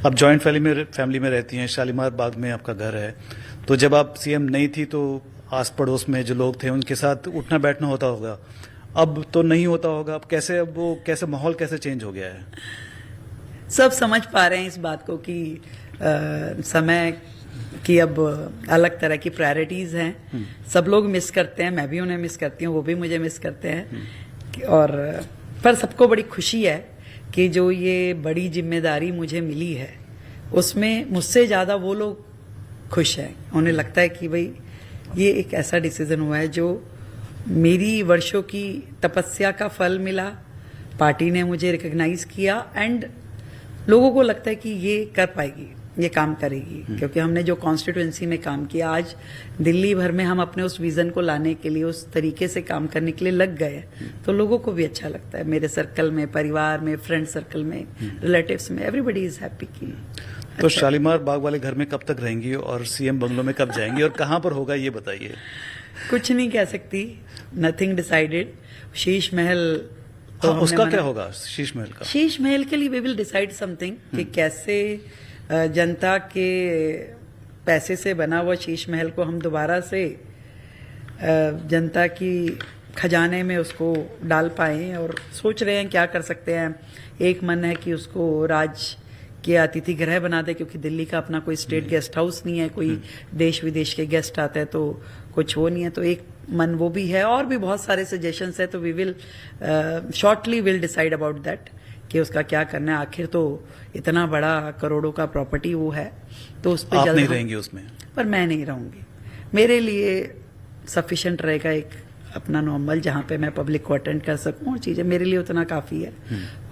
अब joint family में रहती हैं, शालीमार बाग में आपका घर है, तो जब आप सीएम नहीं थी तो आस पड़ोस में जो लोग थे उनके साथ उठना बैठना होता होगा, अब तो नहीं होता होगा। अब वो कैसे माहौल कैसे चेंज हो गया है? सब समझ पा रहे हैं इस बात को कि समय की अब अलग तरह की प्रायोरिटीज हैं। सब लोग मिस करते हैं, मैं भी उन्हें मिस करती हूँ, वो भी मुझे मिस करते हैं। और पर सबको बड़ी खुशी है कि जो ये बड़ी जिम्मेदारी मुझे मिली है उसमें मुझसे ज्यादा वो लोग खुश हैं। उन्हें लगता है कि भाई ये एक ऐसा डिसीजन हुआ है जो मेरी वर्षों की तपस्या का फल मिला, पार्टी ने मुझे रिकॉग्नाइज किया एंड लोगों को लगता है कि ये कर पाएगी, ये काम करेगी, क्योंकि हमने जो कॉन्स्टिट्यूएंसी में काम किया, आज दिल्ली भर में हम अपने उस विजन को लाने के लिए, उस तरीके से काम करने के लिए लग गए, तो लोगों को भी अच्छा लगता है। मेरे सर्कल में, परिवार में, फ्रेंड सर्कल में, रिलेटिव्स में, एवरीबडी इज हैप्पी की। तो शालीमार बाग वाले घर में कब तक रहेंगी और सीएम बंगलों में कब जाएंगी और कहाँ पर होगा ये बताइए। कुछ नहीं कह सकती, नथिंग डिसाइडेड। शीश महल तो उसका क्या होगा? शीश महल का, शीश महल के लिए वी विल डिसाइड समथिंग कि कैसे जनता के पैसे से बना हुआ शीश महल को हम दोबारा से जनता की खजाने में उसको डाल पाए, और सोच रहे हैं क्या कर सकते हैं। एक मन है कि उसको राज के अतिथि गृह बना दे, क्योंकि दिल्ली का अपना कोई स्टेट गेस्ट हाउस नहीं है, कोई देश विदेश के गेस्ट आते हैं तो कुछ वो नहीं है, तो एक मन वो भी है। और भी बहुत सारे सजेशंस है, तो we will shortly will decide about that कि उसका क्या करना है। आखिर तो इतना बड़ा करोड़ों का प्रॉपर्टी वो है, तो उस पर आप नहीं रहेंगी उसमें? पर मैं नहीं रहूंगी। मेरे लिए सफिशिएंट रहेगा एक अपना नॉर्मल, जहां पे मैं पब्लिक को अटेंड कर सकूं, और चीजें मेरे लिए उतना काफी है,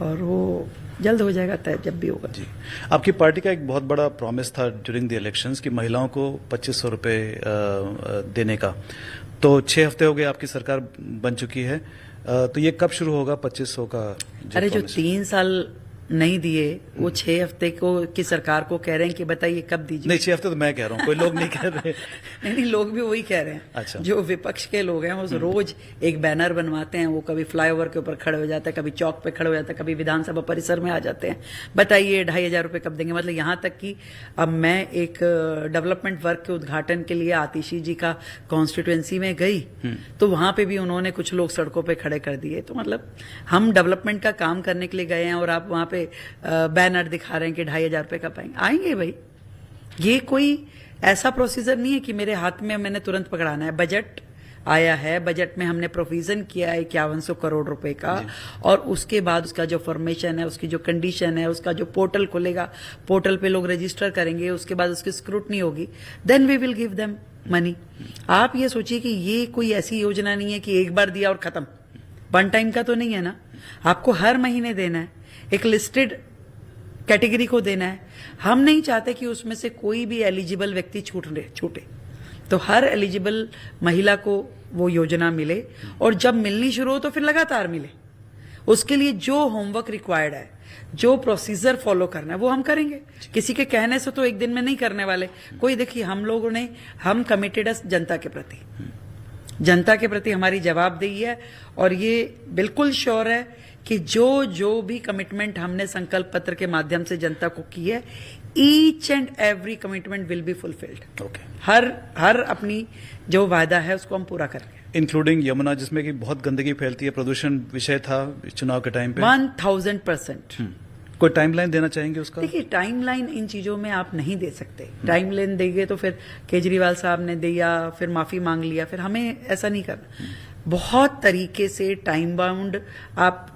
और वो जल्द हो जाएगा तय जब भी होगा। जी, आपकी पार्टी का एक बहुत बड़ा प्रॉमिस था ड्यूरिंग द इलेक्शंस कि महिलाओं को 2500 रुपए देने का, तो 6 हफ्ते हो गए आपकी सरकार बन चुकी है, तो ये कब शुरू होगा 2500 का? अरे जो 3 साल नहीं दिए वो 6 हफ्ते को की सरकार को कह रहे हैं कि बताइए कब दीजिए। नहीं, 6 हफ्ते तो मैं कह रहा हूँ, कोई लोग नहीं कह रहे। नहीं, लोग भी वही कह रहे हैं। अच्छा। जो विपक्ष के लोग हैं वो रोज एक बैनर बनवाते हैं, वो कभी फ्लाईओवर के ऊपर खड़े हो जाते हैं, कभी चौक पे खड़े हो जाते हैं, कभी विधानसभा परिसर में आ जाते हैं, बताइए 2500 रुपए कब देंगे। मतलब यहाँ तक कि अब मैं एक डेवलपमेंट वर्क के उद्घाटन के लिए आतिशी जी का कॉन्स्टिट्यूएंसी में गई, तो वहां पे भी उन्होंने कुछ लोग सड़कों पे खड़े कर दिए। तो मतलब हम डेवलपमेंट का काम करने के लिए गए हैं और आप वहां पे बैनर दिखा रहे हैं कि 2500 रुपए का पाएंगे। आएंगे भाई, ये कोई ऐसा प्रोसीजर नहीं है कि मेरे हाथ में मैंने तुरंत पकड़ाना है। बजट आया है, बजट में हमने प्रोविजन किया है 5100 करोड़ रुपए का, और उसके बाद उसका जो फॉर्मेशन है, उसकी जो कंडीशन है, उसका जो पोर्टल खुलेगा, पोर्टल पे लोग रजिस्टर करेंगे, उसके बाद उसकी स्क्रूटनी होगी, then we will give them money. आप ये सोचिए कि ये कोई ऐसी योजना नहीं है कि एक बार दिया और खत्म, वन टाइम का तो नहीं है ना। आपको हर महीने देना है, एक लिस्टेड कैटेगरी को देना है। हम नहीं चाहते कि उसमें से कोई भी एलिजिबल व्यक्ति छूटे, तो हर एलिजिबल महिला को वो योजना मिले, और जब मिलनी शुरू हो तो फिर लगातार मिले। उसके लिए जो होमवर्क रिक्वायर्ड है, जो प्रोसीजर फॉलो करना है, वो हम करेंगे। किसी के कहने से तो एक दिन में नहीं करने वाले कोई। देखिए, हम कमिटेड है जनता के प्रति, जनता के प्रति हमारी जवाबदेही है, और ये बिल्कुल श्योर है कि जो भी कमिटमेंट हमने संकल्प पत्र के माध्यम से जनता को की है, each and every commitment will be fulfilled. Okay. हर अपनी जो वादा है उसको हम पूरा करेंगे। इंक्लूडिंग यमुना, जिसमें कि बहुत गंदगी फैलती है, प्रदूषण विषय था चुनाव के टाइम पे। 1000%। कोई टाइमलाइन देना चाहेंगे उसका? देखिए, टाइमलाइन इन चीजों में आप नहीं दे सकते। टाइमलाइन देंगे तो फिर केजरीवाल साहब ने दिया, फिर माफी मांग लिया, फिर हमें ऐसा नहीं करना। बहुत तरीके से टाइम बाउंड आप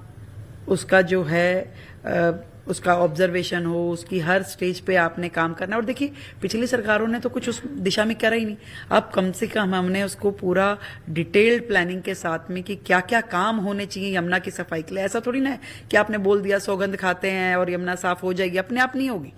उसका जो है उसका ऑब्जर्वेशन हो, उसकी हर स्टेज पे आपने काम करना। और देखिए, पिछली सरकारों ने तो कुछ उस दिशा में करा ही नहीं। अब कम से कम हमने उसको पूरा डिटेल्ड प्लानिंग के साथ में कि क्या क्या काम होने चाहिए यमुना की सफाई के लिए। ऐसा थोड़ी ना है कि आपने बोल दिया सौगंध खाते हैं और यमुना साफ हो जाएगी, अपने आप नहीं होगी।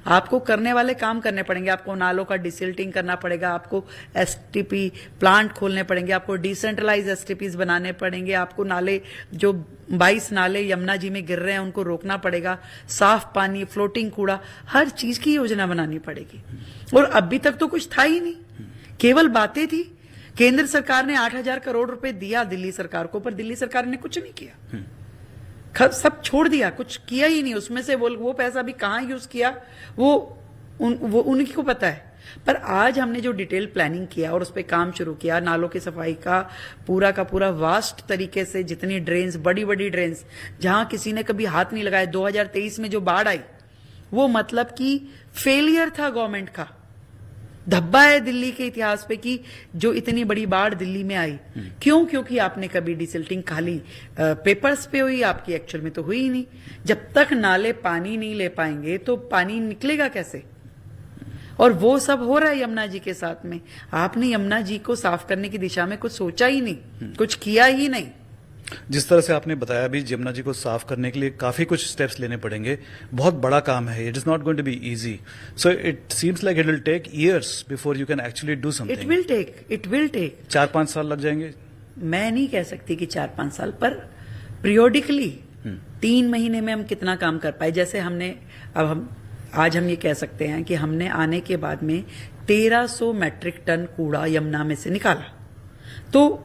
आपको करने वाले काम करने पड़ेंगे। आपको नालों का डिसिल्टिंग करना पड़ेगा, आपको एसटीपी प्लांट खोलने पड़ेंगे, आपको डिसेंट्रलाइज एसटीपीज बनाने पड़ेंगे, आपको नाले जो 22 नाले यमुना जी में गिर रहे हैं उनको रोकना पड़ेगा, साफ पानी, फ्लोटिंग कूड़ा, हर चीज की योजना बनानी पड़ेगी। और अभी तक तो कुछ था ही नहीं, केवल बातें थी। केंद्र सरकार ने 8000 करोड़ रुपए दिया दिल्ली सरकार को, पर दिल्ली सरकार ने कुछ नहीं किया। सब छोड़ दिया, कुछ किया ही नहीं उसमें से। वो पैसा भी कहाँ यूज किया वो उन्हीं को पता है। पर आज हमने जो डिटेल प्लानिंग किया और उस पर काम शुरू किया, नालों की सफाई का पूरा वास्ट तरीके से, जितनी ड्रेन्स, बड़ी बड़ी ड्रेन्स जहां किसी ने कभी हाथ नहीं लगाया। 2023 में जो बाढ़ आई वो मतलब कि फेलियर था गवर्नमेंट का, धब्बा है दिल्ली के इतिहास पे कि जो इतनी बड़ी बाढ़ दिल्ली में आई। क्यों? क्योंकि आपने कभी डिसिल्टिंग खाली पेपर्स पे हुई, आपकी एक्चुअल में तो हुई ही नहीं। जब तक नाले पानी नहीं ले पाएंगे तो पानी निकलेगा कैसे? और वो सब हो रहा है यमुना जी के साथ में। आपने यमुना जी को साफ करने की दिशा में कुछ सोचा ही नहीं, कुछ किया ही नहीं। जिस तरह से आपने बताया भी, यमुना जी को साफ करने के लिए काफी कुछ स्टेप्स लेने पड़ेंगे, बहुत बड़ा काम है। It is not going to be easy, so it seems like it will take years before you can actually do something. It will take 4-5 साल लग जाएंगे। मैं नहीं कह सकती कि 4-5 साल, पर पीरियोडिकली 3 महीने में हम कितना काम कर पाए। जैसे हमने आज हम ये कह सकते हैं कि हमने आने के बाद में 1300 मैट्रिक टन कूड़ा यमुना में से निकाला। तो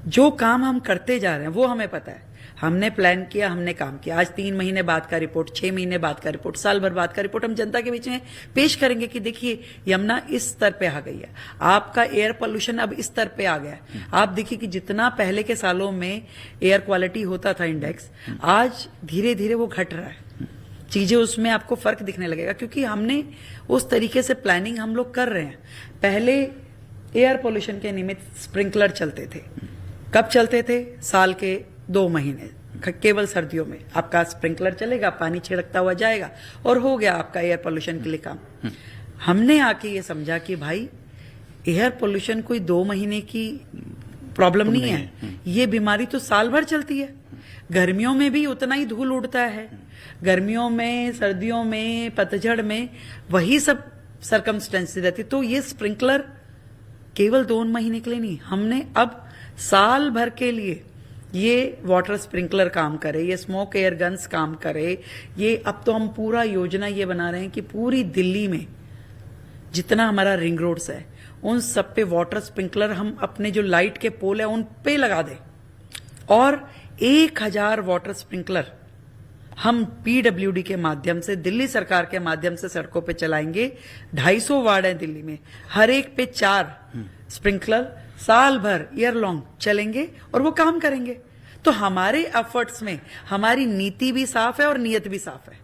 जो काम हम करते जा रहे हैं वो हमें पता है, हमने प्लान किया, हमने काम किया। आज 3 महीने बाद का रिपोर्ट, 6 महीने बाद का रिपोर्ट, साल भर बाद का रिपोर्ट हम जनता के बीच में पेश करेंगे कि देखिए यमुना इस स्तर पे आ गई है, आपका एयर पोल्यूशन अब इस स्तर पे आ गया है। आप देखिए कि जितना पहले के सालों में एयर क्वालिटी होता था इंडेक्स, आज धीरे धीरे वो घट रहा है। चीजें उसमें आपको फर्क दिखने लगेगा क्योंकि हमने उस तरीके से प्लानिंग हम लोग कर रहे हैं। पहले एयर पोल्यूशन के निमित्त स्प्रिंकलर चलते थे। कब चलते थे? साल के 2 महीने, केवल सर्दियों में आपका स्प्रिंकलर चलेगा, पानी छिड़कता हुआ जाएगा और हो गया आपका एयर पोल्यूशन के लिए काम। हमने आके ये समझा कि भाई एयर पोल्यूशन कोई 2 महीने की प्रॉब्लम नहीं है, ये बीमारी तो साल भर चलती है। गर्मियों में भी उतना ही धूल उड़ता है, गर्मियों में, सर्दियों में, पतझड़ में वही सब सरकमस्टेंसेस रहती। तो ये स्प्रिंकलर केवल 2 महीने के लिए नहीं, हमने अब साल भर के लिए ये वाटर स्प्रिंकलर काम करे, ये स्मोक एयर गन्स काम करे। ये अब तो हम पूरा योजना ये बना रहे हैं कि पूरी दिल्ली में जितना हमारा रिंग रोड्स है उन सब पे वाटर स्प्रिंकलर हम अपने जो लाइट के पोल है उन पे लगा दें और 1000 वाटर स्प्रिंकलर हम पीडब्ल्यूडी के माध्यम से, दिल्ली सरकार के माध्यम से सड़कों पे चलाएंगे। 250 वार्ड है दिल्ली में, हर एक पे 4 स्प्रिंकलर साल भर ईयर लॉन्ग चलेंगे और वो काम करेंगे। तो हमारे एफर्ट्स में हमारी नीति भी साफ है और नीयत भी साफ है।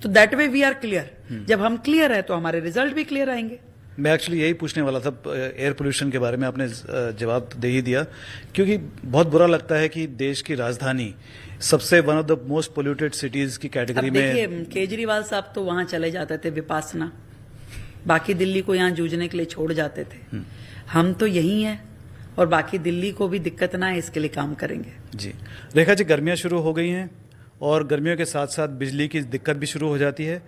तो that way we are clear. जब हम क्लियर है तो हमारे रिजल्ट भी क्लियर आएंगे। मैं एक्चुअली यही पूछने वाला था, एयर पोल्यूशन के बारे में आपने जवाब दे ही दिया, क्योंकि बहुत बुरा लगता है कि देश की राजधानी सबसे one of the most polluted cities की कैटेगरी में। देखिए केजरीवाल साहब तो वहां चले जाते थे विपासना, बाकी दिल्ली को यहां जूझने के लिए छोड़ जाते थे। हम तो यही हैं और बाकी दिल्ली को भी दिक्कत ना है इसके लिए काम करेंगे। जी रेखा जी, गर्मियां शुरू हो गई हैं और गर्मियों के साथ साथ बिजली की दिक्कत भी शुरू हो जाती है,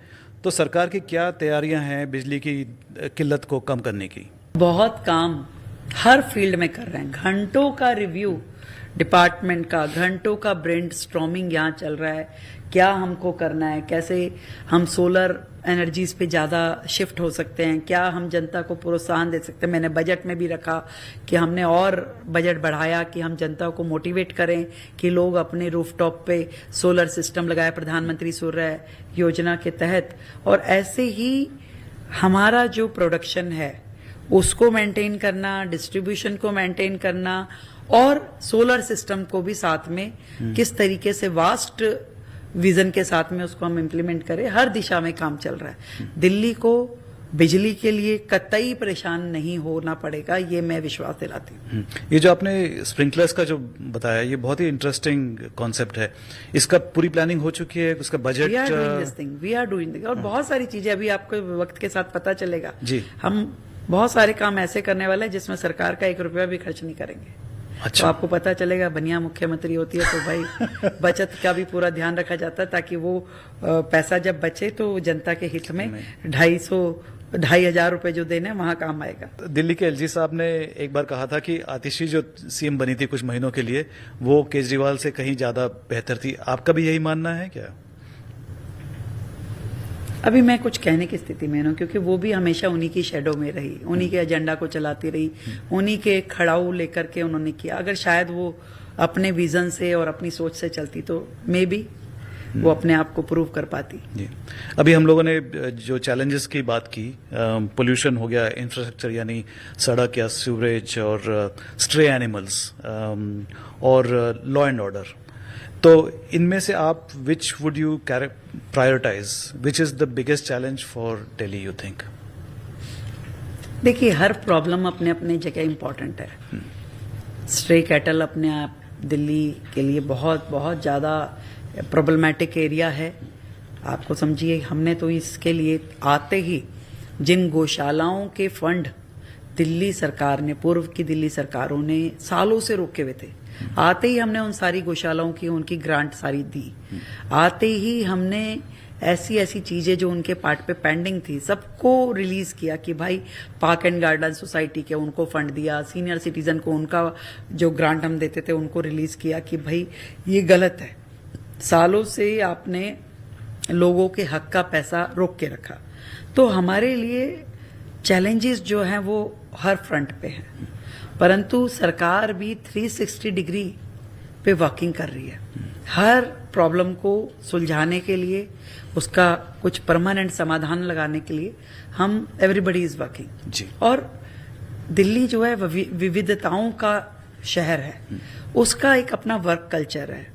तो सरकार की क्या तैयारियां हैं बिजली की किल्लत को कम करने की? बहुत काम हर फील्ड में कर रहे हैं। घंटों का रिव्यू डिपार्टमेंट का, घंटों का ब्रेन स्टॉर्मिंग यहाँ चल रहा है, क्या हमको करना है, कैसे हम सोलर एनर्जीज पे ज्यादा शिफ्ट हो सकते हैं, क्या हम जनता को प्रोत्साहन दे सकते हैं। मैंने बजट में भी रखा कि हमने और बजट बढ़ाया कि हम जनता को मोटिवेट करें कि लोग अपने रूफटॉप पे सोलर सिस्टम लगाए प्रधानमंत्री सूर्य योजना के तहत। और ऐसे ही हमारा जो प्रोडक्शन है उसको मेंटेन करना, डिस्ट्रीब्यूशन को मेंटेन करना और सोलर सिस्टम को भी साथ में किस तरीके से वास्ट विजन के साथ में उसको हम इम्प्लीमेंट करें, हर दिशा में काम चल रहा है। दिल्ली को बिजली के लिए कतई परेशान नहीं होना पड़ेगा, ये मैं विश्वास दिलाती हूँ। ये जो आपने स्प्रिंकलर्स का जो बताया, ये बहुत ही इंटरेस्टिंग कॉन्सेप्ट है। इसका पूरी प्लानिंग हो चुकी है, उसका बजट? वी आर डूइंग और बहुत सारी चीजें अभी आपको वक्त के साथ पता चलेगा जी। हम बहुत सारे काम ऐसे करने वाले हैं जिसमें सरकार का 1 रुपया भी खर्च नहीं करेंगे। अच्छा। तो आपको पता चलेगा बनिया मुख्यमंत्री होती है तो भाई बचत का भी पूरा ध्यान रखा जाता है ताकि वो पैसा जब बचे तो जनता के हित में 2,500 रुपए जो देने वहां काम आएगा। दिल्ली के एलजी साहब ने एक बार कहा था कि आतिशी जो सीएम बनी थी कुछ महीनों के लिए, वो केजरीवाल से कहीं ज्यादा बेहतर थी। आपका भी यही मानना है क्या? अभी मैं कुछ कहने की स्थिति में हूं क्योंकि वो भी हमेशा उन्हीं की शेडो में रही, उन्हीं के एजेंडा को चलाती रही, उन्हीं के खड़ाऊ लेकर के उन्होंने किया। अगर शायद वो अपने विजन से और अपनी सोच से चलती तो मे बी वो अपने आप को प्रूव कर पाती। जी, अभी हम लोगों ने जो चैलेंजेस की बात की, पोल्यूशन हो गया, इंफ्रास्ट्रक्चर यानी सड़क या सीवरेज और स्ट्रे एनिमल्स और लॉ एंड ऑर्डर, तो इनमें से आप which would you prioritise, which is the biggest challenge for Delhi you think? देखिए, हर प्रॉब्लम अपने अपने जगह इम्पोर्टेंट है। स्ट्रे कैटल अपने आप दिल्ली के लिए बहुत बहुत ज़्यादा प्रॉब्लमैटिक एरिया है। आपको समझिए, हमने तो इसके लिए आते ही जिन गौशालाओं के फंड दिल्ली सरकार ने, पूर्व की दिल्ली सरकारों ने सालों से रोके हुए थे, आते ही हमने उन सारी गौशालाओं की उनकी ग्रांट सारी दी। आते ही हमने ऐसी ऐसी चीजें जो उनके पार्ट पे पेंडिंग थी सबको रिलीज किया कि भाई पार्क एंड गार्डन सोसाइटी के उनको फंड दिया, सीनियर सिटीजन को उनका जो ग्रांट हम देते थे उनको रिलीज किया कि भाई ये गलत है। सालों से आपने लोगों के हक का पैसा रोक के रखा। तो हमारे लिए चैलेंजेस जो हैं वो हर फ्रंट पे हैं, परंतु सरकार भी 360 डिग्री पे वर्किंग कर रही है। हर प्रॉब्लम को सुलझाने के लिए, उसका कुछ परमानेंट समाधान लगाने के लिए हम एवरीबडी इज वर्किंग जी। और दिल्ली जो है विविधताओं का शहर है, उसका एक अपना वर्क कल्चर है।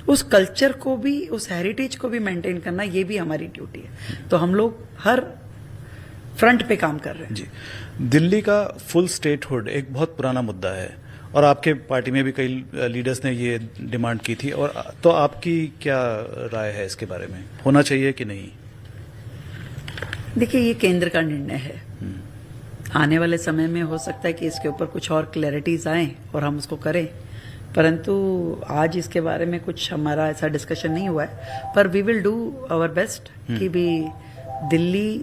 उस कल्चर को भी, उस हेरिटेज को भी मेंटेन करना, ये भी हमारी ड्यूटी है। तो हम लोग हर फ्रंट पे काम कर रहे हैं। जी, दिल्ली का फुल स्टेटहुड एक बहुत पुराना मुद्दा है और आपके पार्टी में भी कई लीडर्स ने ये डिमांड की थी, और तो आपकी क्या राय है इसके बारे में, होना चाहिए कि नहीं? देखिए, ये केंद्र का निर्णय है। आने वाले समय में हो सकता है कि इसके ऊपर कुछ और क्लैरिटीज आए और हम उसको करें, परंतु आज इसके बारे में कुछ हमारा ऐसा डिस्कशन नहीं हुआ है। पर we will do our best कि भी दिल्ली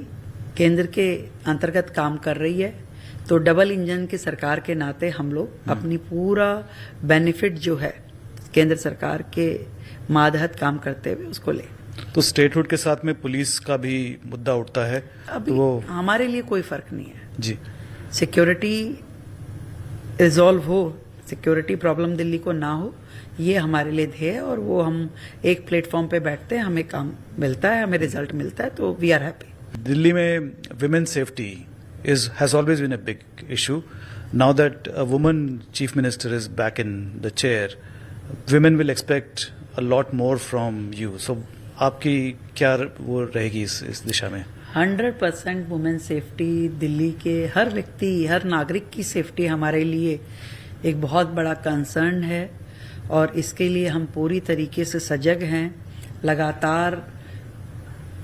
केंद्र के अंतर्गत काम कर रही है, तो डबल इंजन की सरकार के नाते हम लोग अपनी पूरा बेनिफिट जो है केंद्र सरकार के मातहत काम करते हुए उसको ले। तो स्टेटहुड के साथ में पुलिस का भी मुद्दा उठता है, अभी तो वो हमारे लिए कोई फर्क नहीं है। जी, सिक्योरिटी रिजॉल्व हो, सिक्योरिटी प्रॉब्लम दिल्ली को ना हो, ये हमारे लिए ध्येय है। और वो हम एक प्लेटफॉर्म पे बैठते हैं, हमें काम मिलता है, हमें रिजल्ट मिलता है, तो वी आर हैप्पी। दिल्ली में women safety has always been a big issue. Now that a woman chief minister is back in the chair, women will expect a lot more from you. So आपकी क्या वो रहेगी इस दिशा में? 100% women safety, Delhi के हर व्यक्ति, हर नागरिक की सेफ्टी हमारे लिए एक बहुत बड़ा कंसर्न है और इसके लिए हम पूरी तरीके से सजग हैं। लगातार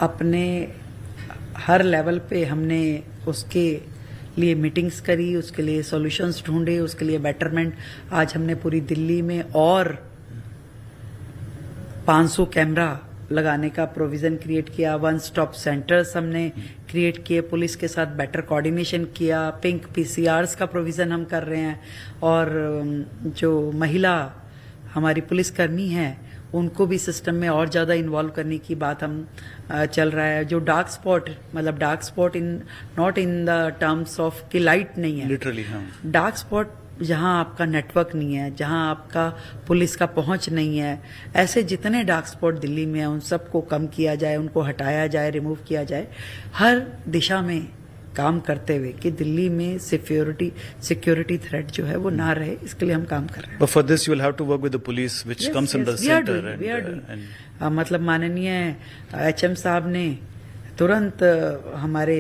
अपने हर लेवल पे हमने उसके लिए मीटिंग्स करी, उसके लिए सॉल्यूशंस ढूंढे, उसके लिए बेटरमेंट। आज हमने पूरी दिल्ली में और 500 कैमरा लगाने का प्रोविजन क्रिएट किया, वन स्टॉप सेंटर्स हमने क्रिएट किए, पुलिस के साथ बेटर कोऑर्डिनेशन किया, पिंक पीसीआरस का प्रोविजन हम कर रहे हैं और जो महिला हमारी पुलिसकर्मी हैं उनको भी सिस्टम में और ज्यादा इन्वॉल्व करने की बात हम चल रहा है। जो डार्क स्पॉट, मतलब dark spot in not in the terms of कि लाइट नहीं है, लिटरली हाँ, डार्क स्पॉट जहां आपका नेटवर्क नहीं है, जहां आपका पुलिस का पहुंच नहीं है, ऐसे जितने डार्क स्पॉट दिल्ली में हैं उन सबको कम किया जाए, उनको हटाया जाए, रिमूव किया जाए, हर दिशा में काम करते हुए कि दिल्ली में सिक्योरिटी थ्रेट जो है वो ना रहे, इसके लिए हम काम कर रहे हैं। but for this you will have to work with the police which comes in the center and मतलब माननीय HM साहब ने तुरंत हमारे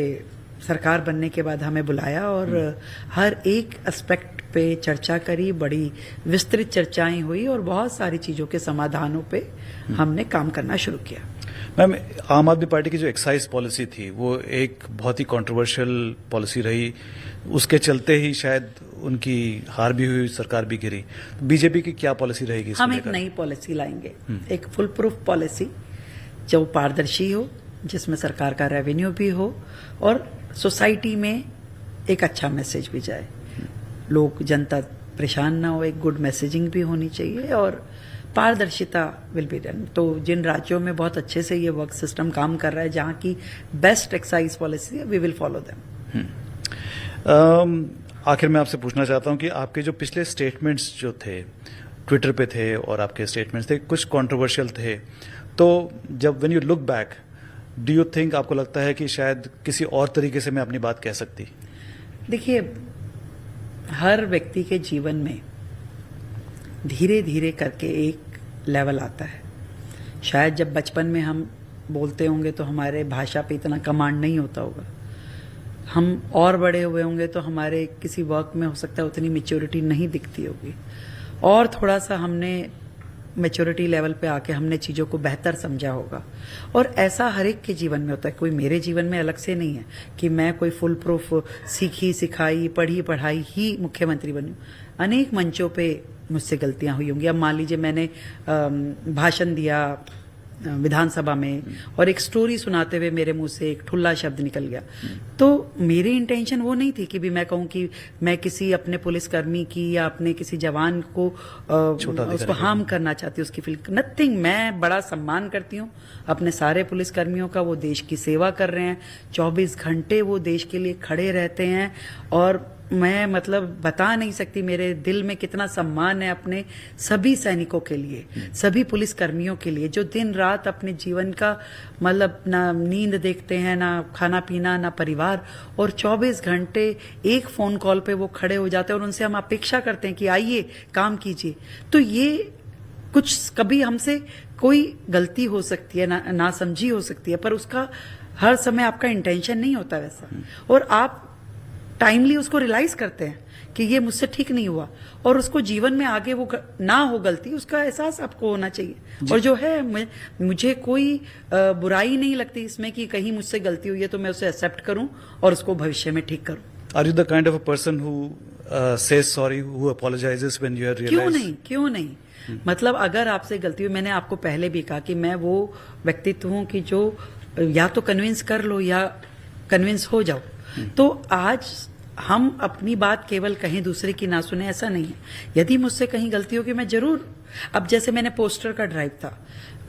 सरकार बनने के बाद हमें बुलाया और हर एक एस्पेक्ट पे चर्चा करी, बड़ी विस्तृत चर्चाएं हुई और बहुत सारी चीजों के समाधानों पे हमने काम करना शुरू किया। मैम, आम आदमी पार्टी की जो एक्साइज पॉलिसी थी वो एक बहुत ही कंट्रोवर्शियल पॉलिसी रही, उसके चलते ही शायद उनकी हार भी हुई, सरकार भी गिरी। बीजेपी की क्या पॉलिसी रहेगी इसको हम एक लेकर? नई पॉलिसी लाएंगे, एक फुल प्रूफ पॉलिसी जो पारदर्शी हो, जिसमें सरकार का रेवेन्यू भी हो और सोसाइटी में एक अच्छा मैसेज भी जाए, लोग जनता परेशान ना हो, एक गुड मैसेजिंग भी होनी चाहिए और पारदर्शिता विल बी डन। तो जिन राज्यों में बहुत अच्छे से ये वर्क सिस्टम काम कर रहा है, जहां की बेस्ट एक्साइज पॉलिसी है, वी विल फॉलो देम। आखिर में आपसे पूछना चाहता हूं कि आपके जो पिछले स्टेटमेंट्स जो थे ट्विटर पे थे और आपके स्टेटमेंट्स थे कुछ कंट्रोवर्शियल थे, तो जब when you look back do you think, आपको लगता है कि शायद किसी और तरीके से मैं अपनी बात कह सकती? देखिए, हर व्यक्ति के जीवन में धीरे धीरे करके एक लेवल आता है। शायद जब बचपन में हम बोलते होंगे तो हमारे भाषा पे इतना कमांड नहीं होता होगा, हम और बड़े हुए होंगे तो हमारे किसी वर्क में हो सकता है उतनी मेच्योरिटी नहीं दिखती होगी, और थोड़ा सा हमने मेच्योरिटी लेवल पे आके हमने चीज़ों को बेहतर समझा होगा। और ऐसा हर एक के जीवन में होता है, कोई मेरे जीवन में अलग से नहीं है कि मैं कोई फुल प्रूफ सीखी सिखाई पढ़ी पढ़ाई ही मुख्यमंत्री बनी। अनेक मंचों पे मुझसे गलतियां हुई होंगी। अब मान लीजिए मैंने भाषण दिया विधानसभा में और एक स्टोरी सुनाते हुए मेरे मुंह से एक ठुल्ला शब्द निकल गया, तो मेरी इंटेंशन वो नहीं थी कि भी मैं कहूं कि मैं किसी अपने पुलिसकर्मी की या अपने किसी जवान को उसको हार्म करना चाहती हूँ, उसकी फील नथिंग। मैं बड़ा सम्मान करती हूँ अपने सारे पुलिसकर्मियों का, वो देश की सेवा कर रहे हैं, 24 घंटे वो देश के लिए खड़े रहते हैं, और मैं मतलब बता नहीं सकती मेरे दिल में कितना सम्मान है अपने सभी सैनिकों के लिए, सभी पुलिस कर्मियों के लिए जो दिन रात अपने जीवन का मतलब ना नींद देखते हैं, ना खाना पीना, ना परिवार, और 24 घंटे एक फोन कॉल पे वो खड़े हो जाते हैं और उनसे हम अपेक्षा करते हैं कि आइए काम कीजिए। तो ये कुछ कभी हमसे कोई गलती हो सकती है, ना समझी हो सकती है, पर उसका हर समय आपका इंटेंशन नहीं होता वैसा, और आप टाइमली उसको रियलाइज करते हैं कि ये मुझसे ठीक नहीं हुआ, और उसको जीवन में आगे वो ना हो गलती, उसका एहसास आपको होना चाहिए। और जो है मुझे कोई बुराई नहीं लगती इसमें कि कहीं मुझसे गलती हुई है तो मैं उसे एक्सेप्ट करूं और उसको भविष्य में ठीक करूं। Are you the kind of a person who says sorry, who apologizes when you are realize? क्यों नहीं मतलब अगर आपसे गलती हुई, मैंने आपको पहले भी कहा कि मैं वो व्यक्तित्व हूं कि जो या तो कन्विंस कर लो या कन्विंस हो जाओ। तो आज हम अपनी बात केवल कहीं दूसरे की ना सुने ऐसा नहीं है। यदि मुझसे कहीं गलती होगी मैं जरूर, अब जैसे मैंने पोस्टर का ड्राइव था,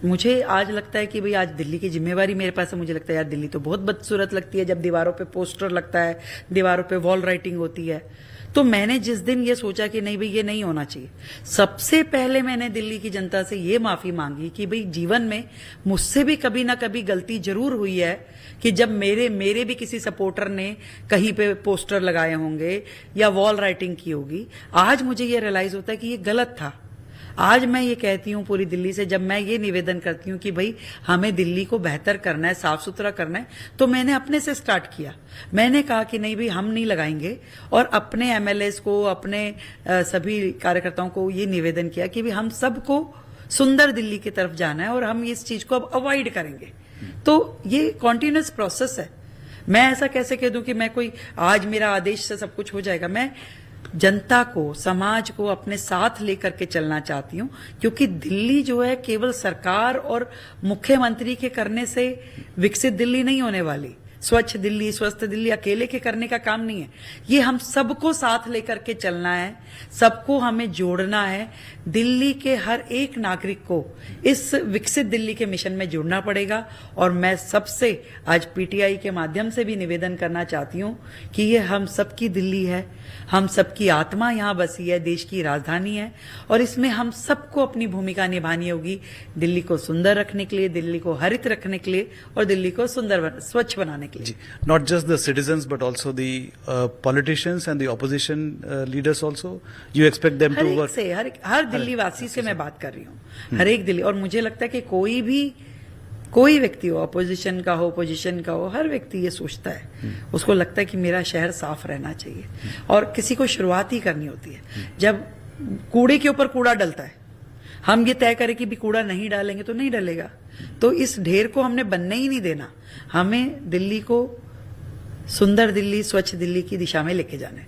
मुझे आज लगता है कि भाई आज दिल्ली की जिम्मेवारी मेरे पास है, मुझे लगता है यार दिल्ली तो बहुत बदसूरत लगती है जब दीवारों पे पोस्टर लगता है, दीवारों पे वॉल राइटिंग होती है। तो मैंने जिस दिन ये सोचा कि नहीं भाई ये नहीं होना चाहिए, सबसे पहले मैंने दिल्ली की जनता से ये माफी मांगी कि भाई जीवन में मुझसे भी कभी ना कभी गलती जरूर हुई है कि जब मेरे भी किसी सपोर्टर ने कहीं पे पोस्टर लगाए होंगे या वॉल राइटिंग की होगी। आज मुझे ये रियलाइज होता है कि ये गलत था। आज मैं ये कहती हूँ पूरी दिल्ली से, जब मैं ये निवेदन करती हूँ कि भाई हमें दिल्ली को बेहतर करना है, साफ सुथरा करना है, तो मैंने अपने से स्टार्ट किया। मैंने कहा कि नहीं भाई हम नहीं लगाएंगे, और अपने एमएलएस को, अपने सभी कार्यकर्ताओं को ये निवेदन किया कि भाई हम सबको सुंदर दिल्ली की तरफ जाना है और हम इस चीज को अब अवॉइड करेंगे। तो ये कॉन्टिन्यूअस प्रोसेस है। मैं ऐसा कैसे कह दूं कि मैं कोई आज मेरा आदेश से सब कुछ हो जाएगा। मैं जनता को, समाज को अपने साथ लेकर के चलना चाहती हूं, क्योंकि दिल्ली जो है केवल सरकार और मुख्यमंत्री के करने से विकसित दिल्ली नहीं होने वाली। स्वच्छ दिल्ली, स्वस्थ दिल्ली अकेले के करने का काम नहीं है, ये हम सबको साथ लेकर के चलना है, सबको हमें जोड़ना है। दिल्ली के हर एक नागरिक को इस विकसित दिल्ली के मिशन में जुड़ना पड़ेगा। और मैं सबसे आज पीटीआई के माध्यम से भी निवेदन करना चाहती हूं कि ये हम सबकी दिल्ली है, हम सबकी आत्मा यहां बसी है, देश की राजधानी है, और इसमें हम सबको अपनी भूमिका निभानी होगी दिल्ली को सुंदर रखने के लिए, दिल्ली को हरित रखने के लिए, और दिल्ली को सुंदर स्वच्छ बनाने के लिए। Not just the citizens but also the politicians and the opposition leaders also. You expect them to work? हर दिल्ली वासी से मैं बात कर रही हूँ, हर एक दिल्ली। और मुझे लगता है कि कोई व्यक्ति हो, अपोजिशन का हो, पोजीशन का हो, हर व्यक्ति ये सोचता है, उसको लगता है कि मेरा शहर साफ रहना चाहिए। और किसी को शुरुआत ही करनी होती है। जब कूड़े के ऊपर कूड़ा डलता है, हम ये तय करें कि भी कूड़ा नहीं डालेंगे तो नहीं डलेगा, तो इस ढेर को हमने बनने ही नहीं देना। हमें दिल्ली को सुंदर दिल्ली, स्वच्छ दिल्ली की दिशा में लेके जाना है।